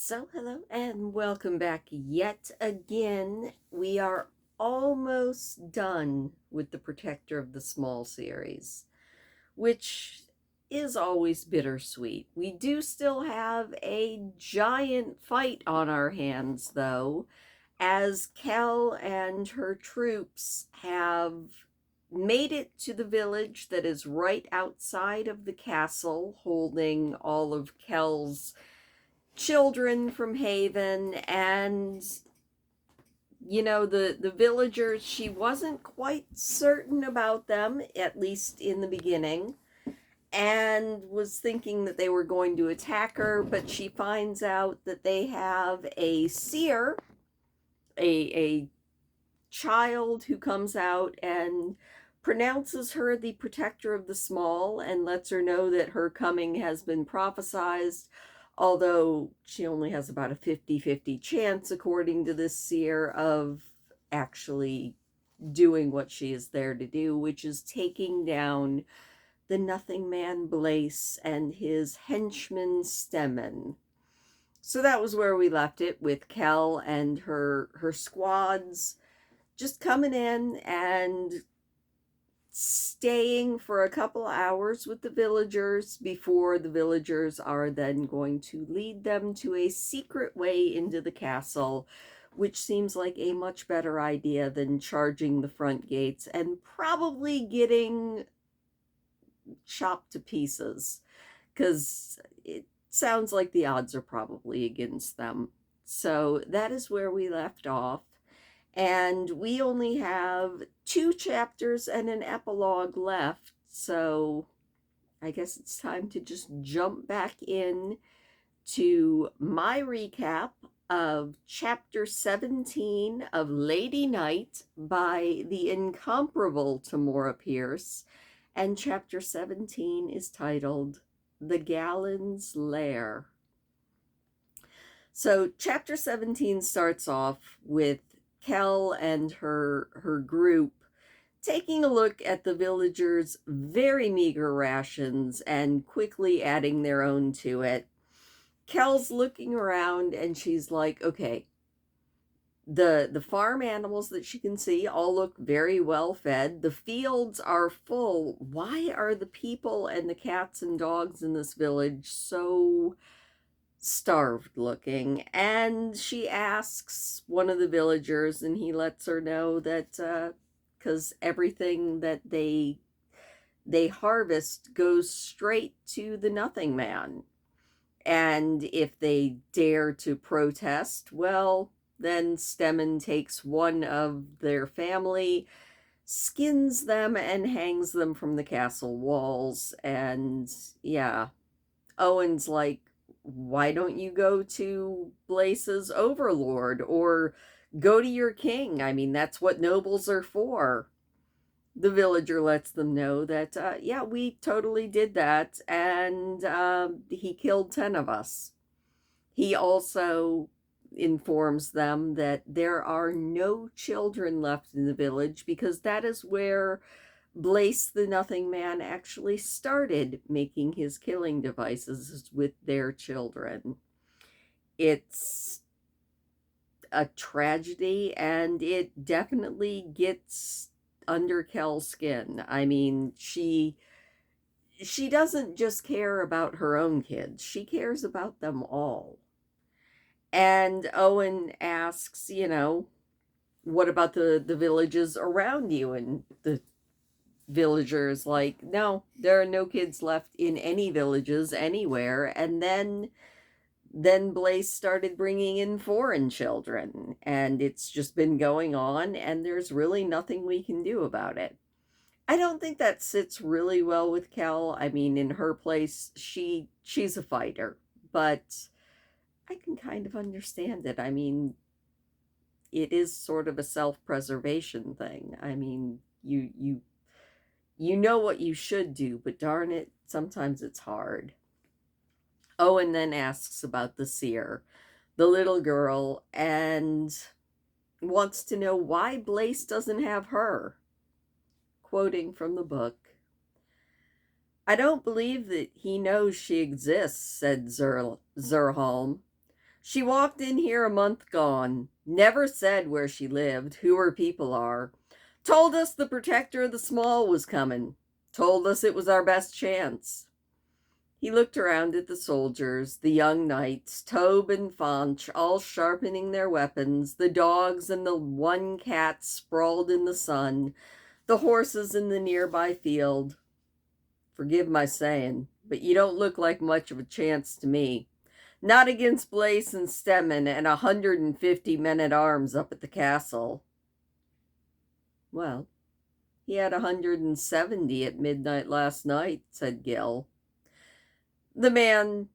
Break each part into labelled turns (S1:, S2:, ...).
S1: So, hello and welcome back yet again. We are almost done with the Protector of the Small series, which is always bittersweet. We do still have a giant fight on our hands, though, as Kel and her troops have made it to the village that is right outside of the castle, holding all of Kel's children from Haven. And the villagers, she wasn't quite certain about them, at least in the beginning, and was thinking that they were going to attack her, but she finds out that they have a seer, a child who comes out and pronounces her the protector of the small and lets her know that her coming has been prophesized, although she only has about a 50-50 chance, according to this seer, of actually doing what she is there to do, which is taking down the Nothing Man Blaze and his henchman Stemmen. So that was where we left it, with Kel and her squads just coming in and staying for a couple hours with the villagers before the villagers are then going to lead them to a secret way into the castle, which seems like a much better idea than charging the front gates and probably getting chopped to pieces, because it sounds like the odds are probably against them. So that is where we left off. And we only have 2 chapters and an epilogue left. So I guess it's time to just jump back in to my recap of chapter 17 of Lady Night by the incomparable Tamora Pierce. And chapter 17 is titled The Gallan's Lair. So chapter 17 starts off with Kel and her group taking a look at the villagers' very meager rations and quickly adding their own to it. Kel's looking around and she's like, okay, the farm animals that she can see all look very well fed. The fields are full. Why are the people and the cats and dogs in this village so starved looking? And she asks one of the villagers, and he lets her know that because everything that they harvest goes straight to the Nothing Man, and if they dare to protest, well, then Stemmen takes one of their family, skins them, and hangs them from the castle walls. And yeah, Owen's like, why don't you go to Blaze's overlord or go to your king? I mean, that's what nobles are for. The villager lets them know that, yeah, we totally did that, and he killed 10 of us. He also informs them that there are no children left in the village because that is where Blaze the Nothing Man actually started making his killing devices, with their children. It's a tragedy, and it definitely gets under Kel's skin. I mean, she doesn't just care about her own kids. She cares about them all. And Owen asks, what about the villages around you? And the villagers like, no, there are no kids left in any villages anywhere. And then Blaze started bringing in foreign children, and it's just been going on, and there's really nothing we can do about it. I don't think that sits really well with Kel. I mean, in her place, she's a fighter, but I can kind of understand it. I mean, it is sort of a self-preservation thing. I mean, you know what you should do, but darn it, sometimes it's hard. Owen then asks about the seer, the little girl, and wants to know why Blaze doesn't have her. Quoting from the book, "I don't believe that he knows she exists," said Zerholm. She walked in here a month gone, never said where she lived, who her people are, told us the protector of the small was coming, told us it was our best chance. He looked around at the soldiers, the young knights, Tobe and Faunch, all sharpening their weapons, the dogs and the one cat sprawled in the sun, the horses in the nearby field. Forgive my saying, but you don't look like much of a chance to me. Not against Blaise and Stemmen and 150 men-at-arms up at the castle. Well, he had 170 at midnight last night, said Gil. The man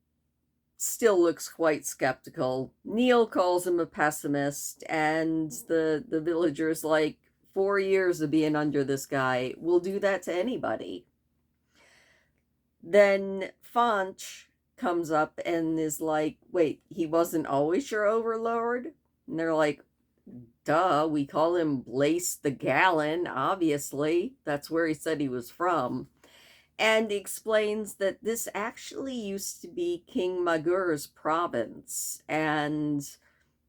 S1: still looks quite skeptical. Neil calls him a pessimist, and the villagers like, 4 years of being under this guy will do that to anybody. Then Faunch comes up and is like, wait, he wasn't always your overlord? And they're like, duh, we call him Blaise the Gallan, obviously. That's where he said he was from. And explains that this actually used to be King Magur's province. And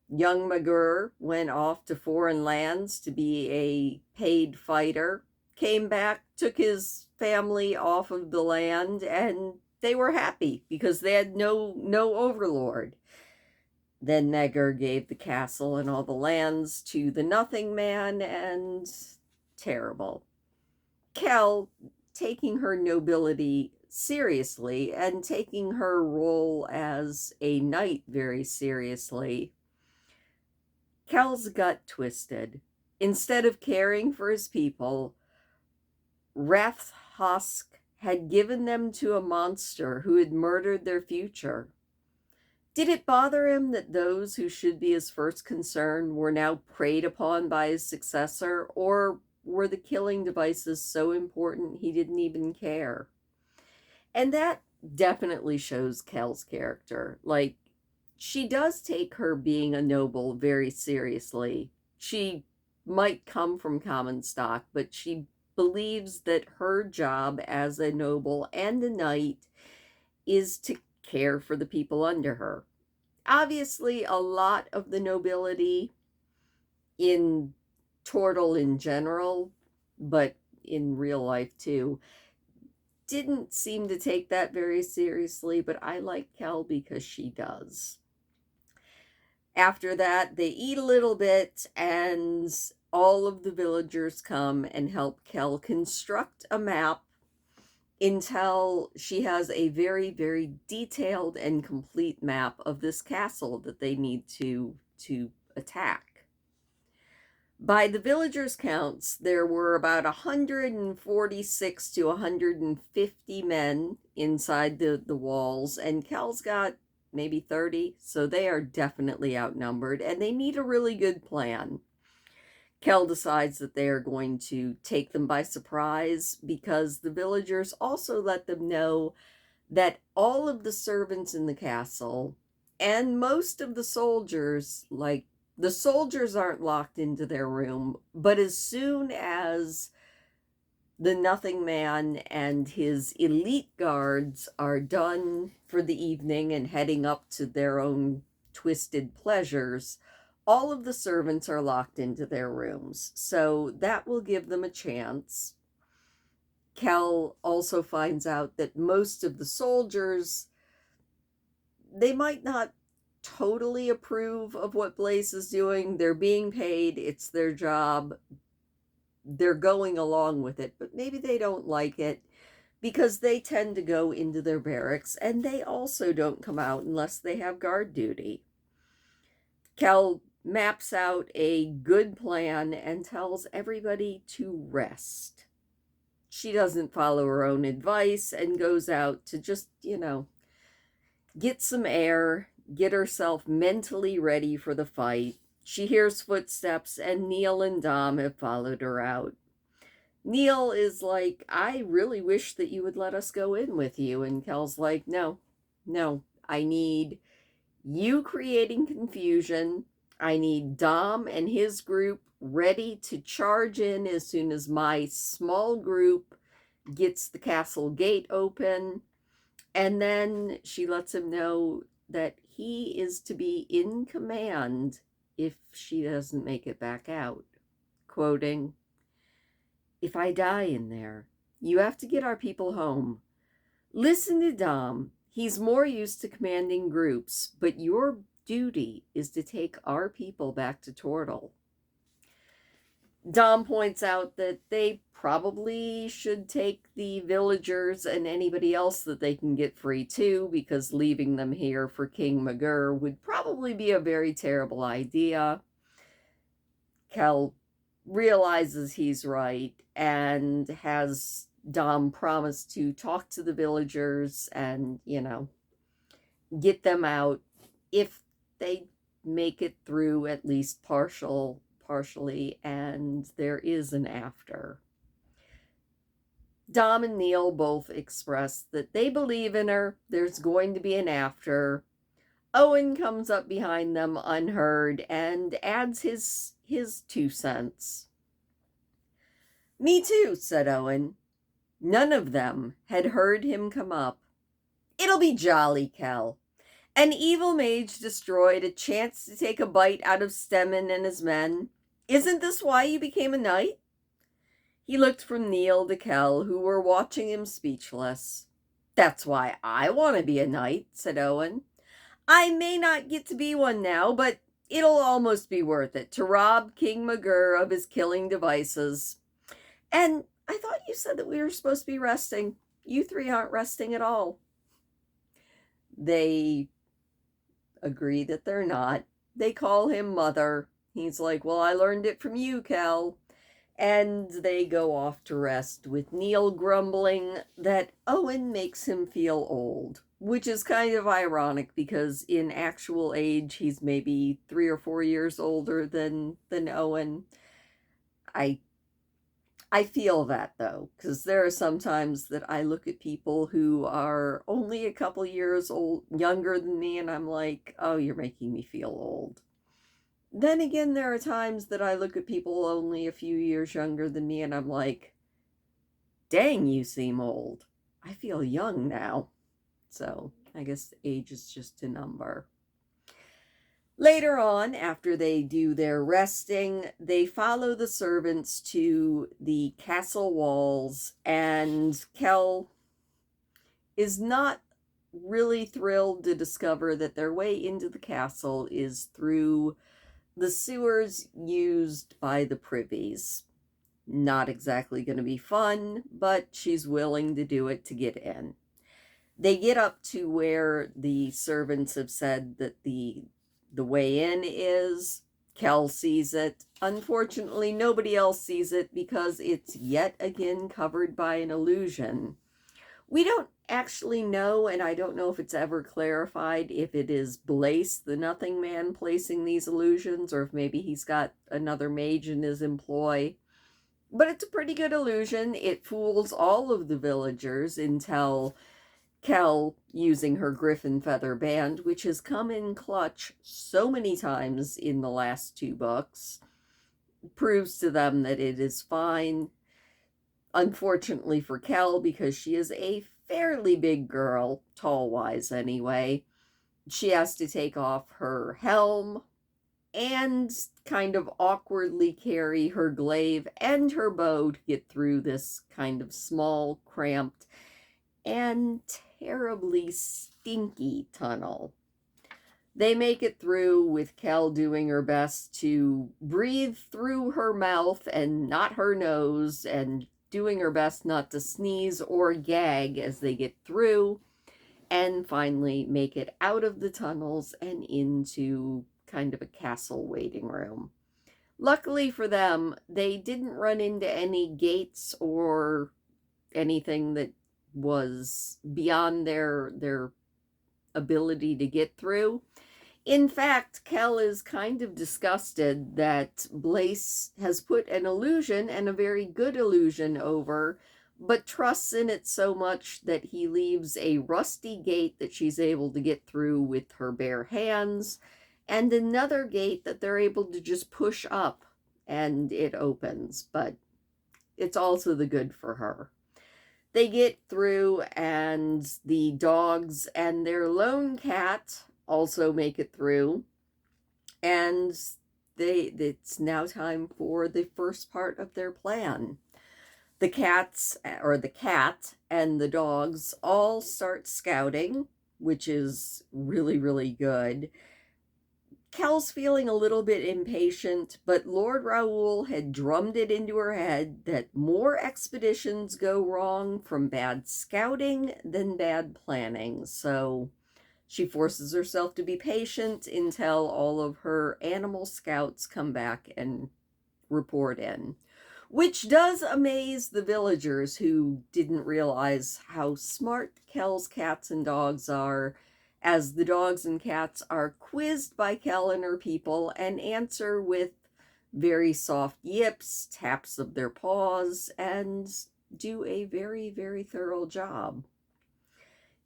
S1: young Magur went off to foreign lands to be a paid fighter, came back, took his family off of the land, and they were happy because they had no overlord. Then Magur gave the castle and all the lands to the Nothing Man, and terrible. Kell, taking her nobility seriously and taking her role as a knight very seriously, Kell's gut twisted. Instead of caring for his people, Rathhusk had given them to a monster who had murdered their future. Did it bother him that those who should be his first concern were now preyed upon by his successor, or were the killing devices so important he didn't even care? And that definitely shows Kell's character. Like, she does take her being a noble very seriously. She might come from common stock, but she believes that her job as a noble and a knight is to care for the people under her. Obviously, a lot of the nobility in Tortle in general, but in real life too, didn't seem to take that very seriously, but I like Kell because she does. After that, they eat a little bit, and all of the villagers come and help Kell construct a map until she has a very, very detailed and complete map of this castle that they need to attack. By the villagers' counts, there were about 146 to 150 men inside the walls, and Kell's got maybe 30, so they are definitely outnumbered, and they need a really good plan. Kell decides that they are going to take them by surprise because the villagers also let them know that all of the servants in the castle and most of the soldiers, like the soldiers aren't locked into their room, but as soon as the Nothing Man and his elite guards are done for the evening and heading up to their own twisted pleasures, all of the servants are locked into their rooms. So that will give them a chance. Kell also finds out that most of the soldiers, they might not totally approve of what Blaise is doing. They're being paid. It's their job. They're going along with it, but maybe they don't like it because they tend to go into their barracks, and they also don't come out unless they have guard duty. Kell maps out a good plan and tells everybody to rest. She doesn't follow her own advice and goes out to just, get some air, get herself mentally ready for the fight. She hears footsteps, and Neil and Dom have followed her out. Neil is like, I really wish that you would let us go in with you. And Kell's like, no, I need you creating confusion. I need Dom and his group ready to charge in as soon as my small group gets the castle gate open. And then she lets him know that he is to be in command if she doesn't make it back out. Quoting, "If I die in there, you have to get our people home. Listen to Dom. He's more used to commanding groups, but your duty is to take our people back to Tortle." Dom points out that they probably should take the villagers and anybody else that they can get free too, because leaving them here for King Magur would probably be a very terrible idea. Kel realizes he's right and has Dom promise to talk to the villagers and, get them out if they make it through at least partially, and there is an after. Dom and Neil both express that they believe in her. There's going to be an after. Owen comes up behind them unheard and adds his 2 cents. "Me too," said Owen. None of them had heard him come up. "It'll be jolly, Kel. An evil mage destroyed, a chance to take a bite out of Stemmen and his men. Isn't this why you became a knight?" He looked from Neil to Kel, who were watching him speechless. "That's why I want to be a knight," said Owen. "I may not get to be one now, but it'll almost be worth it to rob King Magur of his killing devices. And I thought you said that we were supposed to be resting. You 3 aren't resting at all." They agree that they're not. They call him Mother. He's like, "Well, I learned it from you, Kel." And they go off to rest, with Neil grumbling that Owen makes him feel old, which is kind of ironic because in actual age, he's maybe 3 or 4 years older than Owen. I feel that, though, because there are some times that I look at people who are only a couple years younger than me, and I'm like, oh, you're making me feel old. Then again, there are times that I look at people only a few years younger than me, and I'm like, dang, you seem old. I feel young now. So I guess age is just a number. Later on, after they do their resting, they follow the servants to the castle walls, and Kel is not really thrilled to discover that their way into the castle is through the sewers used by the privies. Not exactly going to be fun, but she's willing to do it to get in. They get up to where the servants have said that the way in is. Kel sees it. Unfortunately, nobody else sees it because it's yet again covered by an illusion. We don't actually know, and I don't know if it's ever clarified, if it is Blaise, the Nothing Man, placing these illusions, or if maybe he's got another mage in his employ. But it's a pretty good illusion. It fools all of the villagers until Kel, using her griffin feather band, which has come in clutch so many times in the last 2 books, proves to them that it is fine. Unfortunately for Kel, because she is a fairly big girl, tall-wise anyway, she has to take off her helm and kind of awkwardly carry her glaive and her bow to get through this kind of small, cramped, and terribly stinky tunnel. They make it through, with Kel doing her best to breathe through her mouth and not her nose, and doing her best not to sneeze or gag as they get through, and finally make it out of the tunnels and into kind of a castle waiting room. Luckily for them, they didn't run into any gates or anything that was beyond their ability to get through. In fact, Kel is kind of disgusted that Blaise has put an illusion, and a very good illusion, over, but trusts in it so much that he leaves a rusty gate that she's able to get through with her bare hands, and another gate that they're able to just push up and it opens, but it's also the good for her. They get through, and the dogs and their lone cat also make it through. And it's now time for the first part of their plan. The cats, or the cat and the dogs, all start scouting, which is really, really good. Kel's feeling a little bit impatient, but Lord Raoul had drummed it into her head that more expeditions go wrong from bad scouting than bad planning. So she forces herself to be patient until all of her animal scouts come back and report in, which does amaze the villagers who didn't realize how smart Kel's cats and dogs are, as the dogs and cats are quizzed by Kel and her people and answer with very soft yips, taps of their paws, and do a very, very thorough job.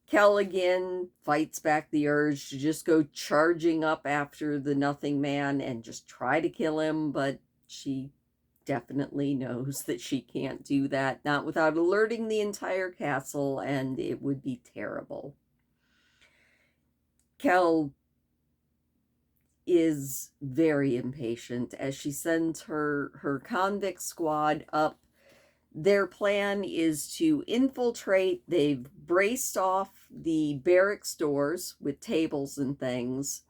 S1: Kel again fights back the urge to just go charging up after the Nothing Man and just try to kill him, but she definitely knows that she can't do that, not without alerting the entire castle, and it would be terrible. Kel is very impatient as she sends her convict squad up. Their plan is to infiltrate. They've braced off the barracks doors with tables and things,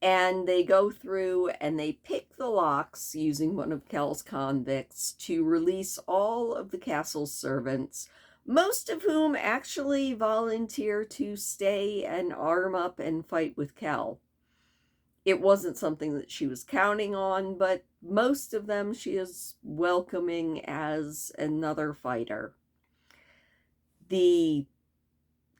S1: and they go through and they pick the locks using one of Kel's convicts to release all of the castle's servants, most of whom actually volunteer to stay and arm up and fight with Kel. It wasn't something that she was counting on, but most of them she is welcoming as another fighter. The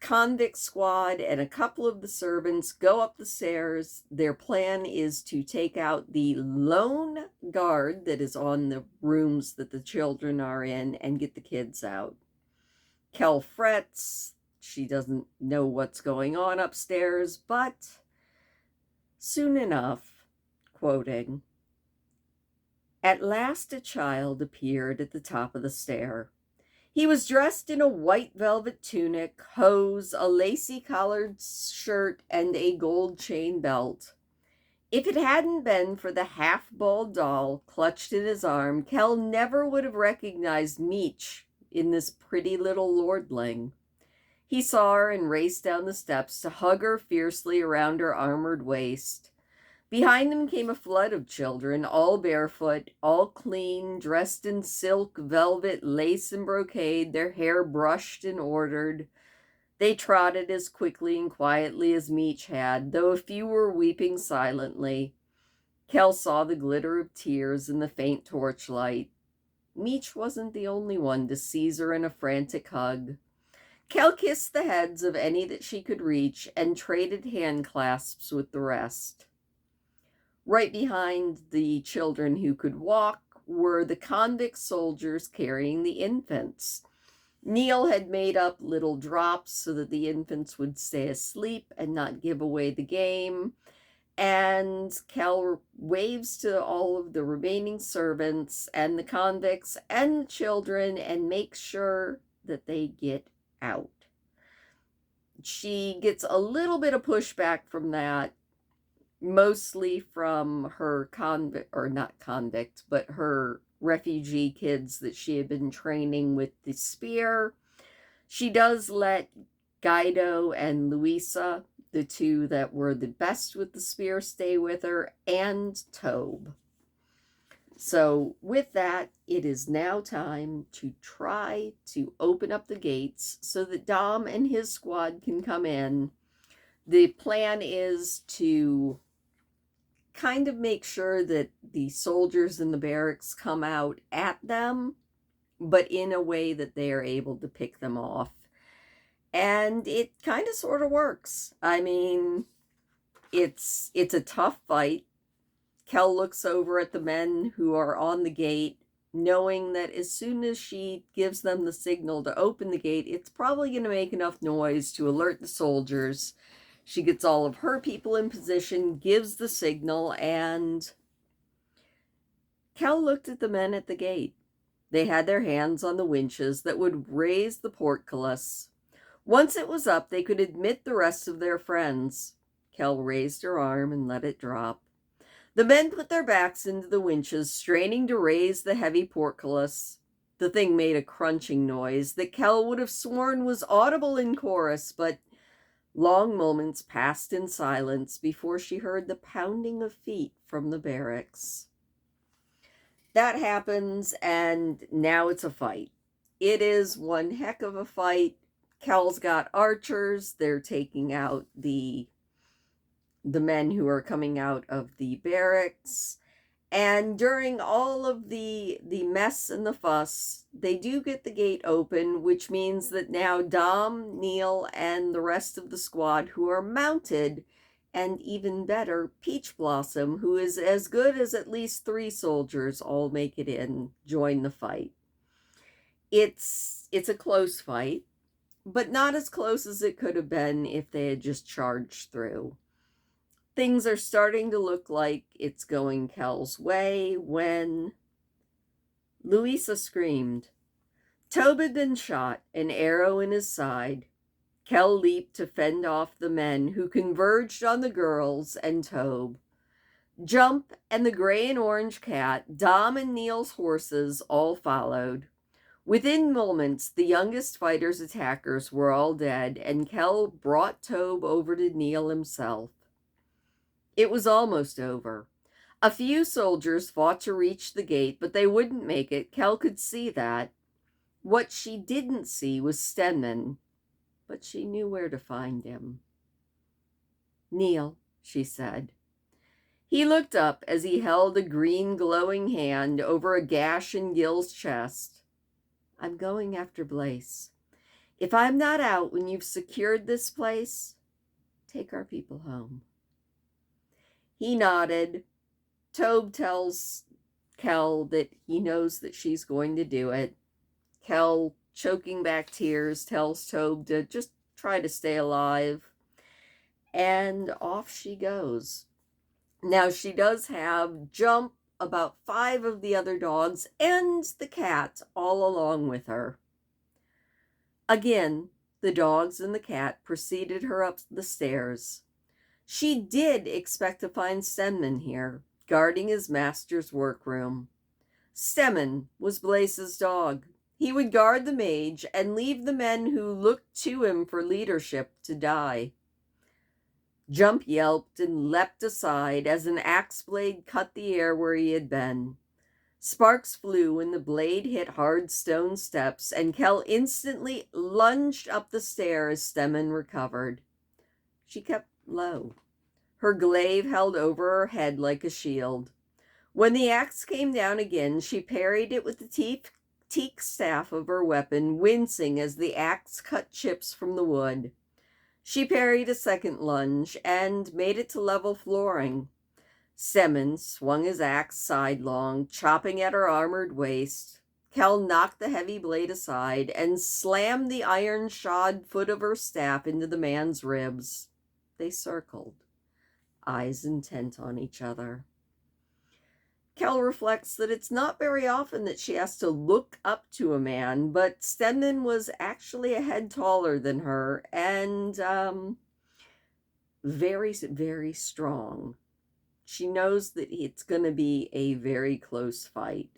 S1: convict squad and a couple of the servants go up the stairs. Their plan is to take out the lone guard that is on the rooms that the children are in and get the kids out. Kel frets. She doesn't know what's going on upstairs, but soon enough, quoting, "At last a child appeared at the top of the stair. He was dressed in a white velvet tunic, hose, a lacy collared shirt, and a gold chain belt. If it hadn't been for the half-bald doll clutched in his arm, Kel never would have recognized Meech in this pretty little lordling. He saw her and raced down the steps to hug her fiercely around her armored waist. Behind them came a flood of children, all barefoot, all clean, dressed in silk, velvet, lace, and brocade, their hair brushed and ordered. They trotted as quickly and quietly as Meech had, though a few were weeping silently. Kel saw the glitter of tears in the faint torchlight. Meech wasn't the only one to seize her in a frantic hug. Kel kissed the heads of any that she could reach and traded hand clasps with the rest. Right behind the children who could walk were the convict soldiers carrying the infants. Neil had made up little drops so that the infants would stay asleep and not give away the game. And Kel waves to all of the remaining servants and the convicts and the children and makes sure that they get out. She gets a little bit of pushback from that, mostly from her her refugee kids that she had been training with the spear. She does let Guido and Luisa, the two that were the best with the spear, stay with her, and Tobe. So with that, it is now time to try to open up the gates so that Dom and his squad can come in. The plan is to kind of make sure that the soldiers in the barracks come out at them, but in a way that they are able to pick them off. And it kind of sort of works. I mean, it's a tough fight. Kel looks over at the men who are on the gate, knowing that as soon as she gives them the signal to open the gate, it's probably going to make enough noise to alert the soldiers. She gets all of her people in position, gives the signal, and Kel looked at the men at the gate. They had their hands on the winches that would raise the portcullis. Once it was up, they could admit the rest of their friends. Kel raised her arm and let it drop. The men put their backs into the winches, straining to raise the heavy portcullis. The thing made a crunching noise that Kel would have sworn was audible in chorus, but long moments passed in silence before she heard the pounding of feet from the barracks. That happens, and now it's a fight. It is one heck of a fight. Kel's got archers. They're taking out the men who are coming out of the barracks. And during all of the mess and the fuss, they do get the gate open, which means that now Dom, Neil, and the rest of the squad who are mounted, and even better, Peach Blossom, who is as good as at least 3 soldiers, all make it in, join the fight. It's a close fight, but not as close as it could have been if they had just charged through. Things are starting to look like it's going Kel's way when Louisa screamed. Tobe had been shot, an arrow in his side. Kel leaped to fend off the men who converged on the girls and Tobe. Jump and the gray and orange cat, Dom and Neil's horses all followed. Within moments, the youngest fighters' attackers were all dead, and Kel brought Tobe over to Neil himself. It was almost over. A few soldiers fought to reach the gate, but they wouldn't make it. Kel could see that. What she didn't see was Stedman, but she knew where to find him. "Neil," she said. He looked up as he held a green glowing hand over a gash in Gil's chest. "I'm going after Blaise. If I'm not out when you've secured this place, take our people home." He nodded. Tobe tells Kel that he knows that she's going to do it. Kel, choking back tears, tells Tobe to just try to stay alive. And off she goes. Now, she does have Jump, about 5 of the other dogs, and the cat all along with her. Again, the dogs and the cat preceded her up the stairs. She did expect to find Stedman here, guarding his master's workroom. Stedman was Blaise's dog. He would guard the mage and leave the men who looked to him for leadership to die. Jump yelped and leapt aside as an axe blade cut the air where he had been. Sparks flew when the blade hit hard stone steps, and Kel instantly lunged up the stair as Stedman recovered. She kept low, her glaive held over her head like a shield. When the axe came down again, she parried it with the teak staff of her weapon, wincing as the axe cut chips from the wood. She parried a second lunge and made it to level flooring. Stedman swung his axe sidelong, chopping at her armored waist. Kel knocked the heavy blade aside and slammed the iron-shod foot of her staff into the man's ribs. They circled, eyes intent on each other. Kel reflects that it's not very often that she has to look up to a man, but Stedman was actually a head taller than her and very, very strong. She knows that it's going to be a very close fight.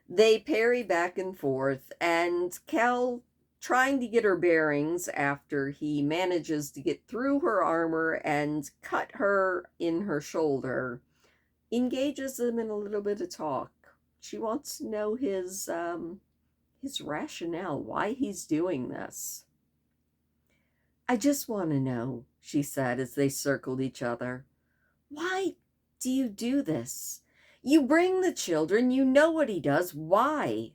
S1: They parry back and forth, and Kel, trying to get her bearings after he manages to get through her armor and cut her in her shoulder, engages him in a little bit of talk. She wants to know his rationale, why he's doing this. "I just want to know," she said as they circled each other. "Why do you do this? You bring the children, you know what he does. Why?"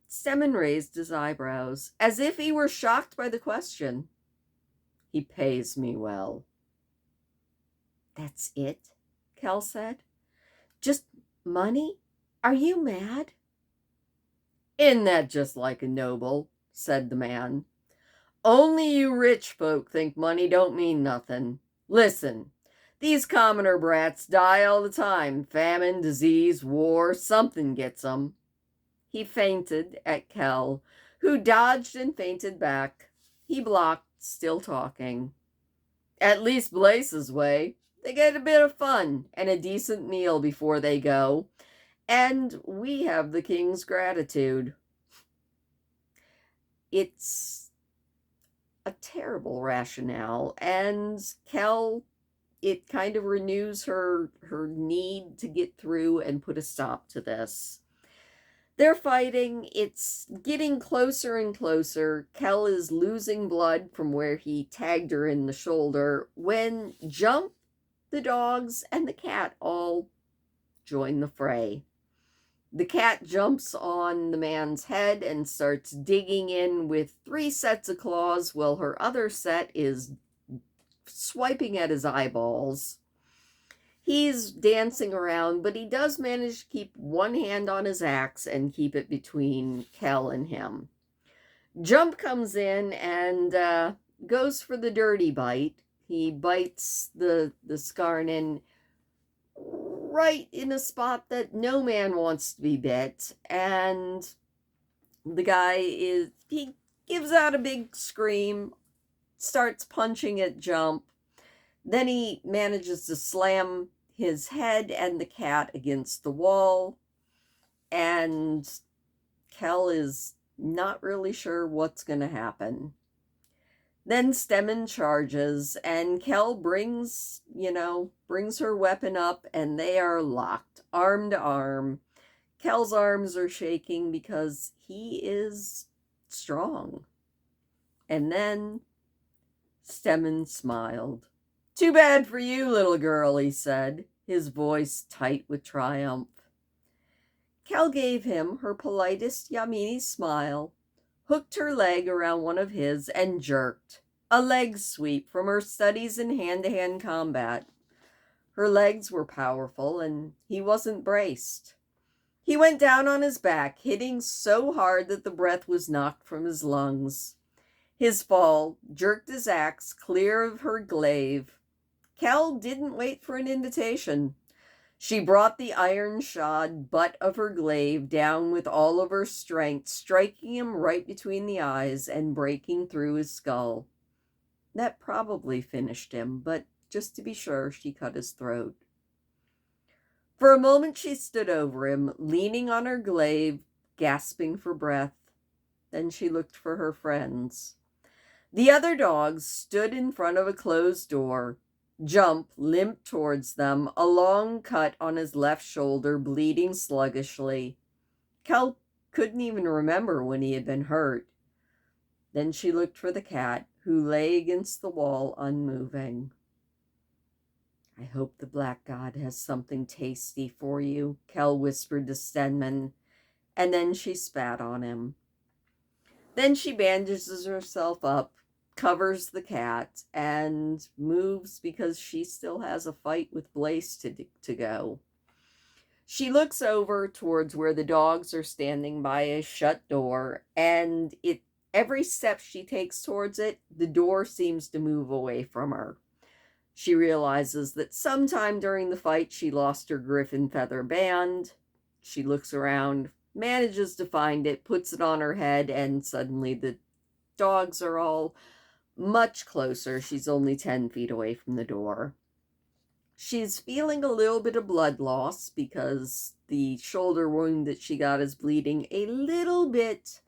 S1: Stedman raised his eyebrows, as if he were shocked by the question. "He pays me well." "That's it?" Kel said. "Just money? Are you mad?" "Isn't that just like a noble?" said the man. "Only you rich folk think money don't mean nothing. Listen, these commoner brats die all the time. Famine, disease, war, something gets 'em." He feinted at Kel, who dodged and feinted back. He blocked, still talking. At least Blaze's way. They get a bit of fun and a decent meal before they go, and we have the king's gratitude. It's a terrible rationale, and Kel, it kind of renews her need to get through and put a stop to this. They're fighting. It's getting closer and closer. Kel is losing blood from where he tagged her in the shoulder when Jump, the dogs, and the cat all join the fray. The cat jumps on the man's head and starts digging in with 3 sets of claws while her other set is swiping at his eyeballs. He's dancing around, but he does manage to keep one hand on his axe and keep it between Kel and him. Jump comes in and goes for the dirty bite. He bites the Scarnan right in a spot that no man wants to be bit, and the guy he gives out a big scream, starts punching at Jump. Then he manages to slam his head and the cat against the wall, and Kel is not really sure what's going to happen. Then Stemmen charges, and Kel brings her weapon up, and they are locked, arm to arm. Kel's arms are shaking because he is strong. And then Stemmen smiled. "Too bad for you, little girl," he said, his voice tight with triumph. Kel gave him her politest Yamini smile, hooked her leg around one of his, and jerked. A leg sweep from her studies in hand-to-hand combat. Her legs were powerful, and he wasn't braced. He went down on his back, hitting so hard that the breath was knocked from his lungs. His fall jerked his axe clear of her glaive. Kel didn't wait for an invitation. She brought the iron-shod butt of her glaive down with all of her strength, striking him right between the eyes and breaking through his skull. That probably finished him, but just to be sure, she cut his throat. For a moment she stood over him, leaning on her glaive, gasping for breath. Then she looked for her friends. The other dogs stood in front of a closed door. Jump limped towards them, a long cut on his left shoulder, bleeding sluggishly. Kel couldn't even remember when he had been hurt. Then she looked for the cat, who lay against the wall unmoving. "I hope the Black God has something tasty for you," Kel whispered to Stenman, and then she spat on him. Then she bandages herself up, covers the cat, and moves because she still has a fight with Blaze to go. She looks over towards where the dogs are standing by a shut door, and every step she takes towards it, the door seems to move away from her. She realizes that sometime during the fight she lost her griffin feather band. She looks around, manages to find it, puts it on her head, and suddenly the dogs are all much closer. She's only 10 feet away from the door. She's feeling a little bit of blood loss because the shoulder wound that she got is bleeding a little bit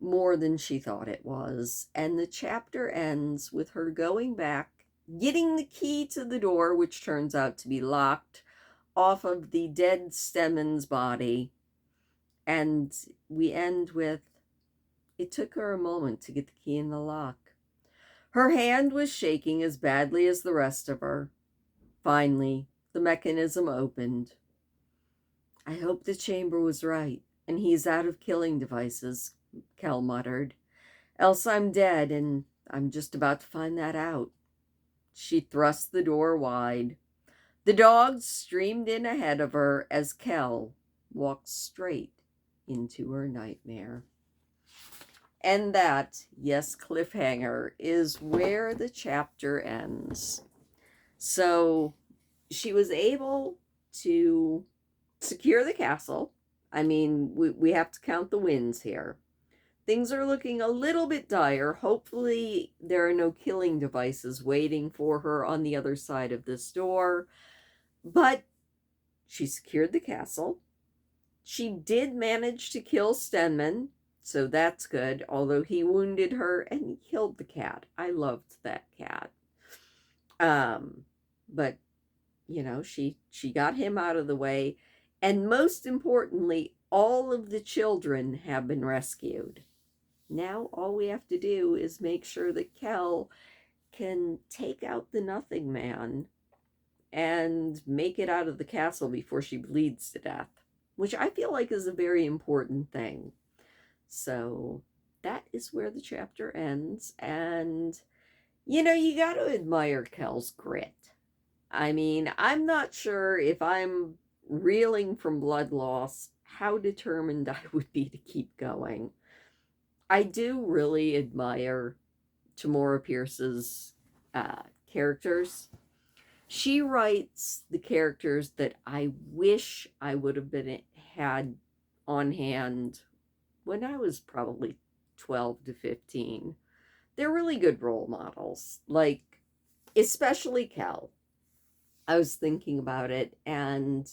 S1: more than she thought it was. And the chapter ends with her going back, getting the key to the door, which turns out to be locked, off of the dead Stemmen's body. And we end with, "It took her a moment to get the key in the lock." Her hand was shaking as badly as the rest of her. Finally, the mechanism opened. "I hope the chamber was right, and he's out of killing devices," Kel muttered. "Else I'm dead, and I'm just about to find that out." She thrust the door wide. The dogs streamed in ahead of her as Kel walked straight into her nightmare. And that, yes, cliffhanger, is where the chapter ends. So she was able to secure the castle. I mean, we have to count the wins here. things are looking a little bit dire. Hopefully, there are no killing devices waiting for her on the other side of this door. But she secured the castle. She did manage to kill Stenman, so that's good, although he wounded her and he killed the cat. I loved that cat. But she got him out of the way, and most importantly, all of the children have been rescued. Now all we have to do is make sure that Kel can take out the Nothing Man and make it out of the castle before she bleeds to death, which I feel like is a very important thing. So that is where the chapter ends, and you got to admire Kel's grit. I mean, I'm not sure if I'm reeling from blood loss, how determined I would be to keep going. I do really admire Tamora Pierce's characters. She writes the characters that I wish I would have had on hand when I was probably 12 to 15. They're really good role models, like especially Kel. I was thinking about it, and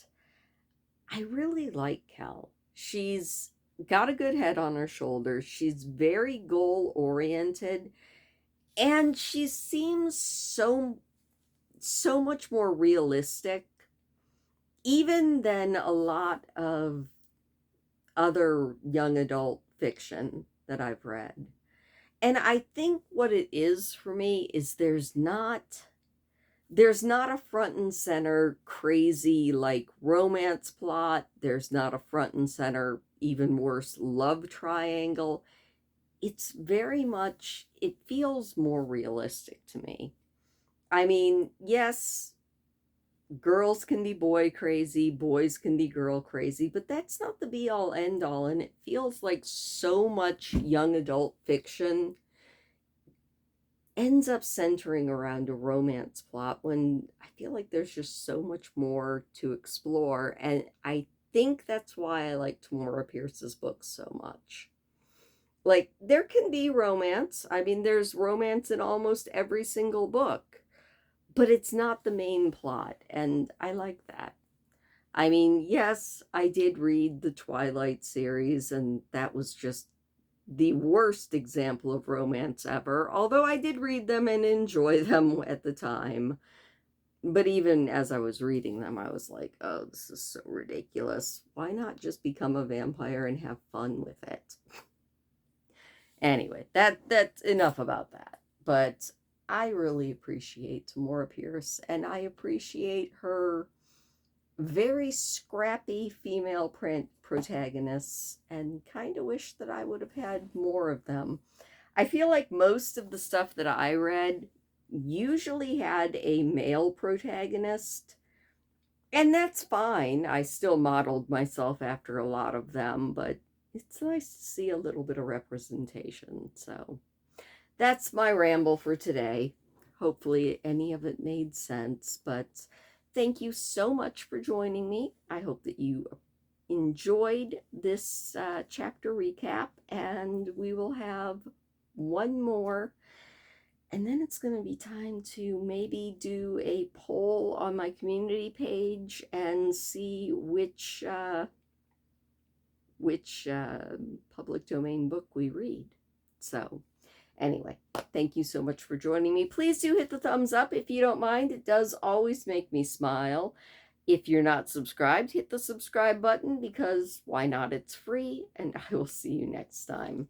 S1: I really like Kel. She's got a good head on her shoulders. She's very goal oriented, and she seems so much more realistic even than a lot of other young adult fiction that I've read. And I think what it is for me is there's not a front and center crazy like romance plot. There's not a front and center, even worse, love triangle. It's very much, it feels more realistic to me. I mean, yes, girls can be boy crazy, boys can be girl crazy, but that's not the be all end all. And it feels like so much young adult fiction ends up centering around a romance plot when I feel like there's just so much more to explore. And I think that's why I like Tamora Pierce's books so much. Like, there can be romance. I mean, there's romance in almost every single book, but it's not the main plot, and I like that. I mean, yes, I did read the Twilight series, and that was just the worst example of romance ever, although I did read them and enjoy them at the time. But even as I was reading them, I was like, oh, this is so ridiculous. Why not just become a vampire and have fun with it? Anyway, that's enough about that. But I really appreciate Tamora Pierce, and I appreciate her very scrappy female protagonists, and kind of wish that I would have had more of them. I feel like most of the stuff that I read usually had a male protagonist, and that's fine. I still modeled myself after a lot of them, but it's nice to see a little bit of representation. So that's my ramble for today. Hopefully any of it made sense, but thank you so much for joining me. I hope that you enjoyed this chapter recap, and we will have one more, and then it's going to be time to maybe do a poll on my community page and see which public domain book we read. So anyway, thank you so much for joining me. Please do hit the thumbs up if you don't mind. It does always make me smile. If you're not subscribed, hit the subscribe button, because why not? It's free, and I will see you next time.